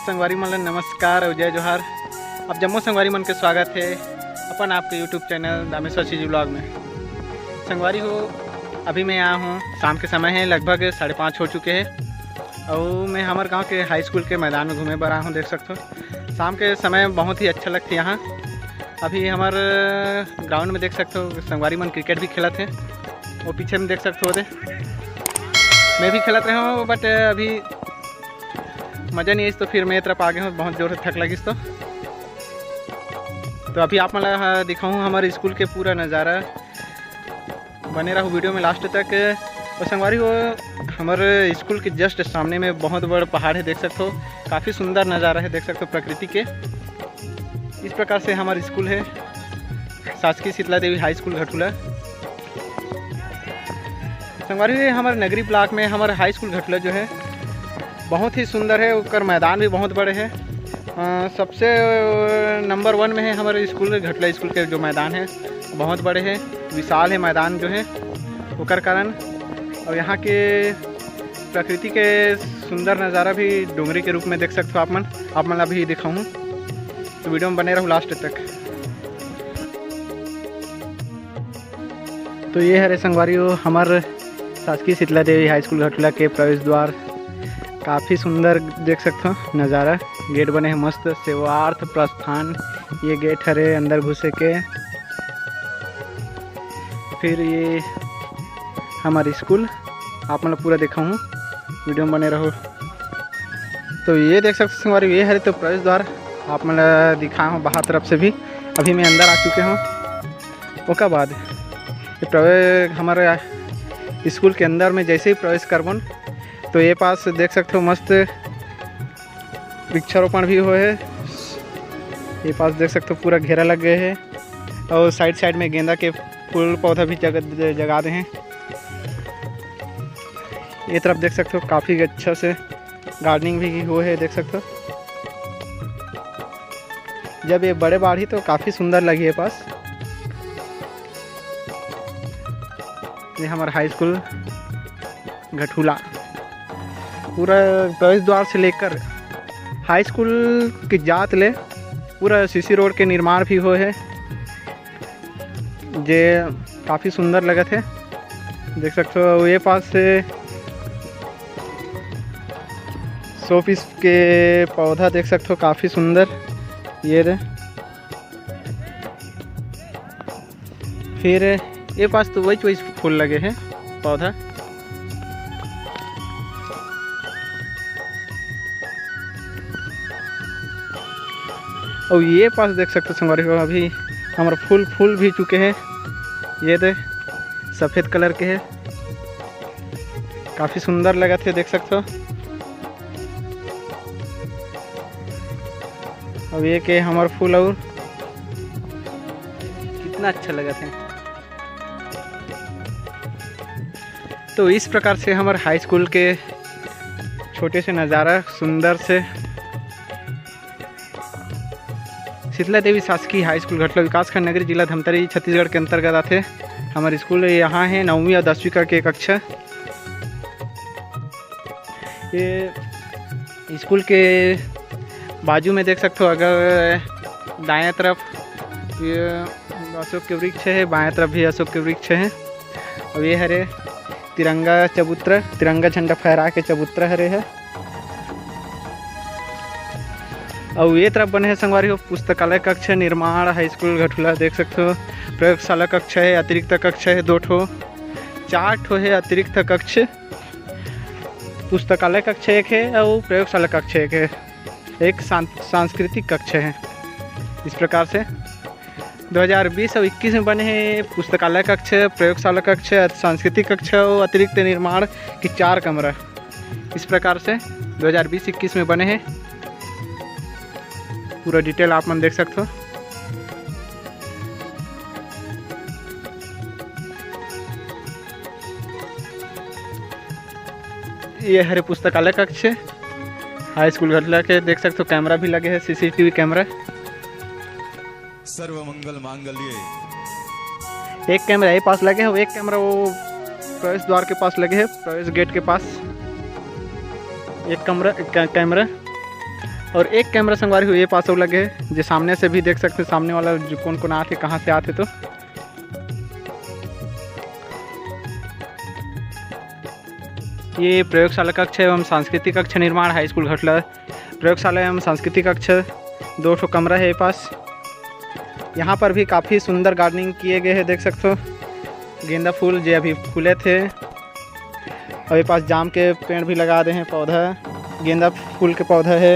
संगवारी मन ला नमस्कार और जय जोहार। अब जम्मो संगवारी मन के स्वागत है अपन आपके YouTube channel Dameshwar CG blog में। संगवारी हो, अभी मैं आया हूँ, शाम के समय है, लगभग 5:30 हो चुके हैं और मैं हमारे गांव के हाई स्कूल के मैदान में घूमे बर आया हूँ। देख सकते हो शाम के समय बहुत ही अच्छा लगता है यहाँ। अभी हमारे ग्राउंड में देख सकते हो संगवारी मन क्रिकेट भी खेलते हैं। वो पीछे में देख सकते हो मैं भी खेलते हूँ, बट अभी मज़ा नहीं है, तो फिर मैं तरफ आ गया हूँ, बहुत ज़ोर से थक लगी तो अभी आप मैं दिखाऊँ हमारे स्कूल के पूरा नज़ारा। बने रहो वीडियो में लास्ट तक। और संगवारी हो, हमारे स्कूल के जस्ट सामने में बहुत बड़ा पहाड़ है, देख सकते हो, काफ़ी सुंदर नज़ारा है, देख सकते हो प्रकृति के। इस प्रकार से हमारा स्कूल है, शासकीय शीतला देवी हाई स्कूल घटुला। संगवारी हमारे नगरी ब्लॉक में हमारा हाई स्कूल घटुला जो है बहुत ही सुंदर है, उसका मैदान भी बहुत बड़े है। सबसे नंबर 1 में है हमारे स्कूल घटला स्कूल के जो मैदान है बहुत बड़े हैं, विशाल है मैदान जो है उसका कारण। और यहाँ के प्रकृति के सुंदर नज़ारा भी डोंगरी के रूप में देख सकते हो आप मन अभी दिखाऊँ, तो वीडियो में बने रहो लास्ट तक। तो ये है संगवारी हो हमारे शासकीय शीतला देवी हाई स्कूल घटुला के प्रवेश द्वार। काफ़ी सुंदर देख सकते हो नज़ारा। गेट बने हैं मस्त, सेवार्थ प्रस्थान ये गेट हरे अंदर घुसे के। फिर ये हमारी स्कूल आप मतलब पूरा दिखाऊँ, वीडियो में बने रहो। तो ये देख सकते संगवारी, ये है तो प्रवेश द्वार आप मतलब दिखाया हूँ बाहर तरफ से भी। अभी मैं अंदर आ चुके हूँ। उसके बाद ये प्रवेश हमारे स्कूल के अंदर में जैसे ही प्रवेश करबन तो ये पास देख सकते हो मस्त वृक्षारोपण भी हुए है। ये पास देख सकते हो पूरा घेरा लग गए है और साइड में गेंदा के फूल पौधा भी जगा दे हैं। ये तरफ देख सकते हो काफ़ी अच्छा से गार्डनिंग भी हुए है, देख सकते हो। जब ये बड़े बाढ़ी तो काफ़ी सुंदर लगी है पास। ये हमारा हाई स्कूल घटुला पूरा प्रवेश द्वार से लेकर हाई स्कूल की जात ले पूरा सीसी रोड के निर्माण भी हुए है, जे काफ़ी सुंदर लगत है, देख सकते हो। ये पास से शोपीस के पौधा देख सकते हो काफ़ी सुंदर ये रे। फिर ये पास तो वही फूल लगे हैं पौधा। और ये पास देख सकते हो संगवारी हो, अभी हमारा फूल भी चुके हैं। ये दे सफ़ेद कलर के हैं, काफ़ी सुंदर लगा थे, देख सकते हो। अब ये के हमारा फूल और कितना अच्छा लगा थे। तो इस प्रकार से हमारे हाई स्कूल के छोटे से नज़ारा सुंदर से शीतला देवी शासकीय हाई स्कूल घटला विकासखंड नगरी जिला धमतरी छत्तीसगढ़ के अंतर्गत आते हमारे स्कूल। यहाँ है 9वीं और 10वीं का के कक्षा। ये स्कूल के बाजू में देख सकते हो, अगर दाएं तरफ ये अशोक के वृक्ष है, बाएं तरफ भी अशोक के वृक्ष है। और ये हरे तिरंगा झंडा फहरा के चबूतरा हरे है। और ये तरफ बने हैं संगवारी हो पुस्तकालय कक्ष निर्माण हाई स्कूल घटुला, देख सकते हो। प्रयोगशाला कक्ष है, अतिरिक्त कक्ष है 2 ठो, 4 ठो है अतिरिक्त कक्ष। पुस्तकालय कक्ष 1 है और प्रयोगशाला कक्ष 1 है, एक सांस्कृतिक कक्ष है। इस प्रकार से 2020 और 21 में बने हैं पुस्तकालय कक्ष, प्रयोगशाला कक्ष, सांस्कृतिक कक्ष और अतिरिक्त निर्माण की 4 कमरा। इस प्रकार से 2020-21 में बने हैं। पूरा डिटेल आप मन देख सकते हो। ये हरे पुस्तकालय कक्ष हाई स्कूल घटला के, देख सकते हो कैमरा भी लगे हैं, सीसीटीवी कैमरा। सर्व मंगल मांगल्ये। एक कैमरा यही पास लगे है, एक कैमरा वो प्रवेश द्वार के पास लगे है, प्रवेश गेट के पास एक कैमरा। और एक कैमरा संगवारी हुई ये पास और लगे जो सामने से भी देख सकते, सामने वाला जो कौन कौन आते कहाँ से आते। तो ये प्रयोगशाला कक्ष एवं सांस्कृतिक कक्ष निर्माण हाई स्कूल घटला। प्रयोगशाला एवं सांस्कृतिक कक्ष 2 कमरा है ये पास। यहाँ पर भी काफ़ी सुंदर गार्डनिंग किए गए हैं, देख सकते हो। गेंदा फूल जो अभी फूले थे, और ये पास जाम के पेड़ भी लगा दे हैं, पौधा गेंदा फूल के पौधा है।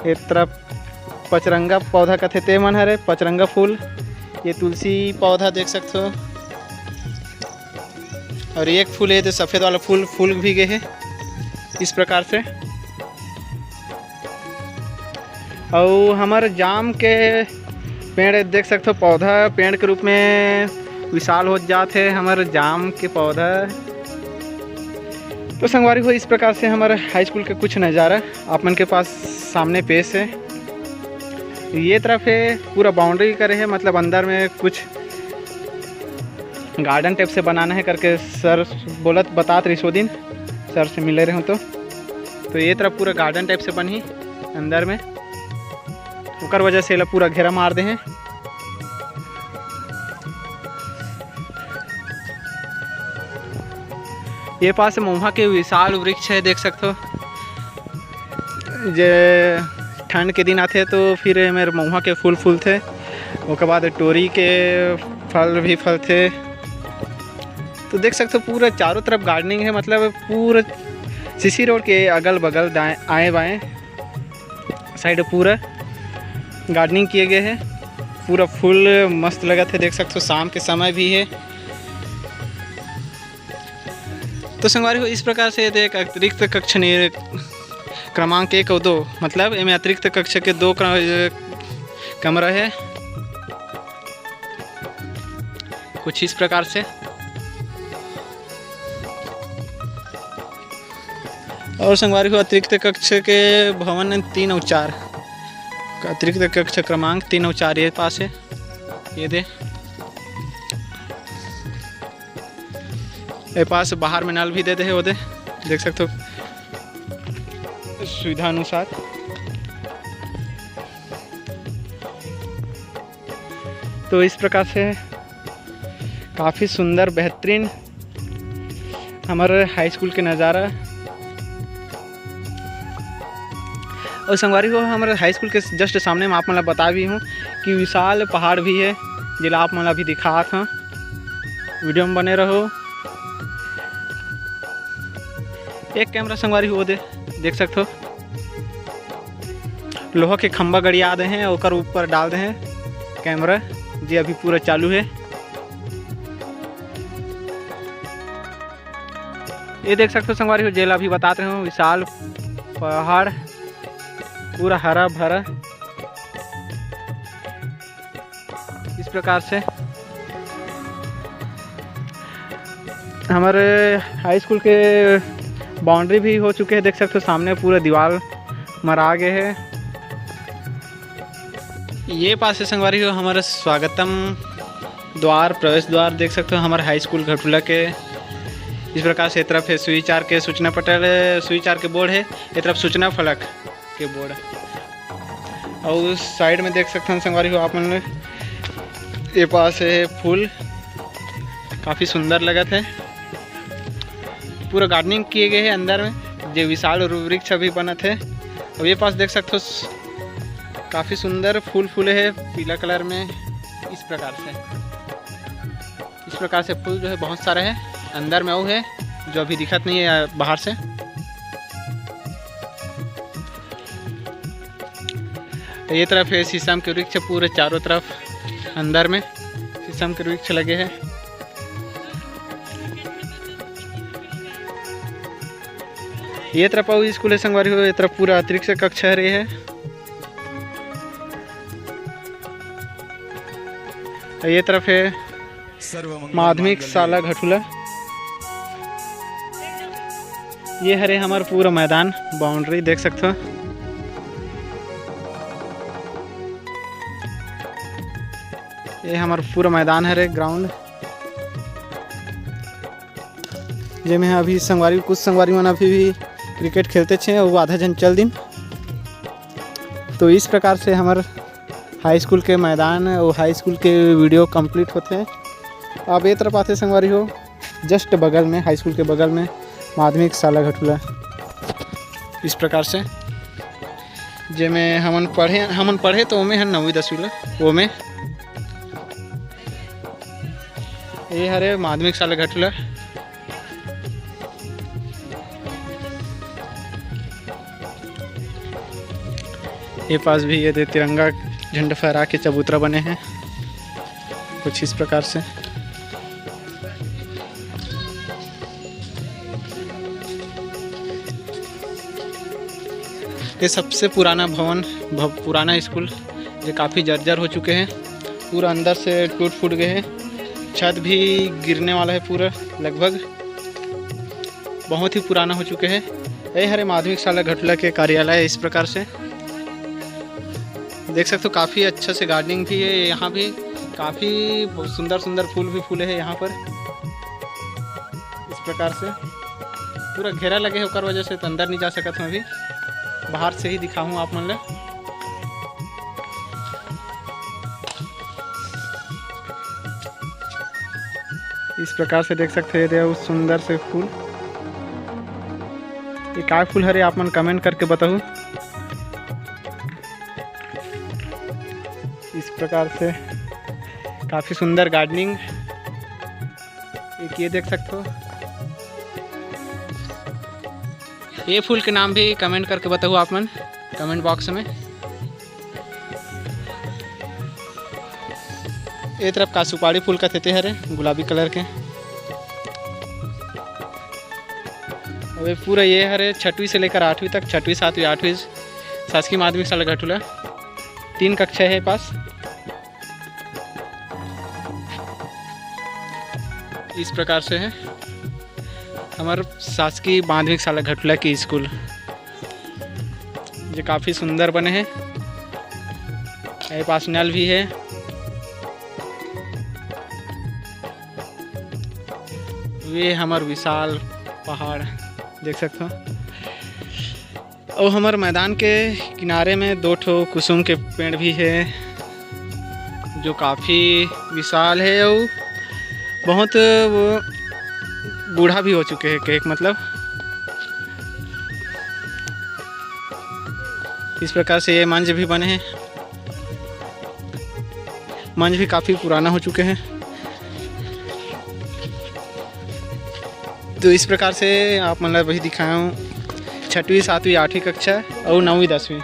एक तरफ पचरंगा पौधा का थे मन हरे, पचरंगा फूल। ये तुलसी पौधा देख सकते हो। और एक फूल है तो सफ़ेद वाला फूल भी गए है इस प्रकार से। और हमारे जाम के पेड़ देख सकते हो, पौधा पेड़ के रूप में विशाल हो जाते हैं हमारे जाम के पौधा। तो संगवारी हो इस प्रकार से हमारे हाई स्कूल के कुछ नज़ारा आप मन के पास सामने पेश है। ये तरफ है पूरा बाउंड्री करे है, मतलब अंदर में कुछ गार्डन टाइप से बनाना है करके सर बतात रही सो दिन सर से मिले रहे हो। तो ये तरफ पूरा गार्डन टाइप से बनी अंदर में, उकर वजह से पूरा घेरा मार दे हैं। ये पास महुआ के विशाल वृक्ष है, देख सकते हो। जे ठंड के दिन आते तो फिर मेरे महुआ के फूल थे, उसके बाद टोरी के फल भी फल थे। तो देख सकते हो पूरा चारों तरफ गार्डनिंग है, मतलब पूरा सीसी रोड के अगल बगल दाएं आए बाएं साइड पूरा गार्डनिंग किए गए हैं। पूरा फूल मस्त लगा थे, देख सकते हो। शाम के समय भी है। तो संगवारी हो इस प्रकार से एक अतिरिक्त कक्ष क्रमांक 1 और 2, मतलब इनमें अतिरिक्त कक्ष के 2 कमरा है कुछ इस प्रकार से। और संगवारी हो अतिरिक्त कक्ष के भवन 3 और 4, अतिरिक्त कक्ष क्रमांक 3 और 4 ये पास है। ये पास बाहर में नल भी देते हैं, वो देख सकते हो सुविधा अनुसार। तो इस प्रकार से काफ़ी सुंदर बेहतरीन हमारे हाई स्कूल के नज़ारा। और संगवारी हो हमारे हाई स्कूल के जस्ट सामने में आप मतलब बता भी हूँ कि विशाल पहाड़ भी है, जिला आप मतलब अभी दिखा था। वीडियो में बने रहो। एक कैमरा संगवारी हो देख सकते हो, लोहा के खंभा गड़िया दे हैं और ऊपर डाल दे हैं कैमरा जी, अभी पूरा चालू है। ये देख सकते हो संगवारी हो, जेल अभी बताते हैं विशाल पहाड़ पूरा हरा भरा इस प्रकार से। हमारे हाई स्कूल के बाउंड्री भी हो चुके हैं, देख सकते हो। सामने पूरा दीवार मरा गए है। ये पास से संगवारी हो हमारा स्वागतम द्वार, प्रवेश द्वार देख सकते हो हमारे हाई स्कूल घटुला के। इस प्रकार से तरफ है सुविचार के सूचना पटल, सुविचार के बोर्ड है, ये तरफ सूचना फलक के बोर्ड। और उस साइड में देख सकते हैं संगवारी हो आप मन, ये पास है फूल काफ़ी सुंदर लगा थे। पूरा गार्डनिंग किए गए हैं अंदर में, जो विशाल वृक्ष भी बना थे। और ये पास देख सकते हो काफ़ी सुंदर फूल फूले हैं पीला कलर में। इस प्रकार से फूल जो है बहुत सारे हैं। अंदर में वो है जो अभी दिखत नहीं है बाहर से। ये तरफ है शीशम के वृक्ष, पूरे चारों तरफ अंदर में शीशम के वृक्ष लगे हैं। ये तरफ स्कूल है संगवारी हो, ये तरफ पूरा अतिरिक्त कक्ष है। ये तरफ है माध्यमिक शाला घटुला। ये हरे हमारा पूरा मैदान बाउंड्री देख सकते हो। ये हमारा पूरा मैदान है ग्राउंड, जिसमें अभी संगवारी कुछ संगवारी मन अभी भी क्रिकेट खेलते छे वो आधा जन चल दिन। तो इस प्रकार से हमार हाई स्कूल के मैदान और हाई स्कूल के वीडियो कंप्लीट होते हैं। अब ये तरफ आते संगवारी हो, जस्ट बगल में हाई स्कूल के बगल में माध्यमिक शाला घटुला। इस प्रकार से जे में हमन पढ़े तो ओमे है 9वीं 10वीं ला ओमे ये हरे माध्यमिक शाला घटुला। ये पास भी ये तिरंगा झंडा फहरा के चबूतरा बने हैं कुछ इस प्रकार से। ये सबसे पुराना पुराना स्कूल जो काफ़ी जर्जर हो चुके हैं, पूरा अंदर से टूट फूट गए हैं, छत भी गिरने वाला है पूरा लगभग, बहुत ही पुराना हो चुके हैं। ये हरे माध्यमिक शाला घटुला के कार्यालय है। इस प्रकार से देख सकते हो काफ़ी अच्छा से गार्डनिंग भी है, यहाँ भी काफ़ी सुंदर सुंदर फूल भी फूले हैं यहाँ पर। इस प्रकार से पूरा घेरा लगे होकर वजह से तो अंदर नहीं जा सकता हूँ, अभी बाहर से ही दिखाऊँ आप मन ले। इस प्रकार से देख सकते हैं उस सुंदर से फूल। ये क्या फूल हरे आप मन कमेंट करके बताओ। इस प्रकार से काफ़ी सुंदर गार्डनिंग एक ये देख सकते हो। ये फूल के नाम भी कमेंट करके बताओ आप मन कमेंट बॉक्स में। ये तरफ का सुपारी फूल का थे हरे गुलाबी कलर के। अबे पूरा ये हरे 6वीं से लेकर 8वीं तक, 6वीं 7वीं 8वीं शासकीय माध्यमिक शाला घटुला 3 कक्षा है पास। इस प्रकार से है हमारे शासकीय माध्यमिक शाला घटुला की स्कूल, जो काफ़ी सुंदर बने हैं। ये पास नल भी है। ये हमारे विशाल पहाड़ देख सकते हो। और हमारे मैदान के किनारे में 2 ठो कुसुम के पेड़ भी है, जो काफ़ी विशाल है और बहुत वो बूढ़ा भी हो चुके हैं केक मतलब। इस प्रकार से ये मंच भी बने हैं, मंच भी काफ़ी पुराना हो चुके हैं। तो इस प्रकार से आप मतलब वही दिखाया हूँ 6वीं 7वीं 8वीं कक्षा और 9वीं 10वीं।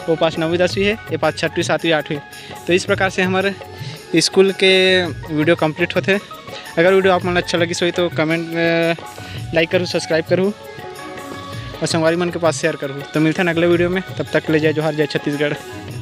वो पास 9वीं 10वीं है, ये पास 6वीं 7वीं 8वीं। तो इस प्रकार से हमारे स्कूल के वीडियो कंप्लीट होते हैं। अगर वीडियो आप मन अच्छा लगी सो तो कमेंट लाइक करूँ, सब्सक्राइब करूँ और संगवारी मन के पास शेयर करूँ। तो मिलते हैं अगले वीडियो में, तब तक के लिए जय जोहार, जय छत्तीसगढ़।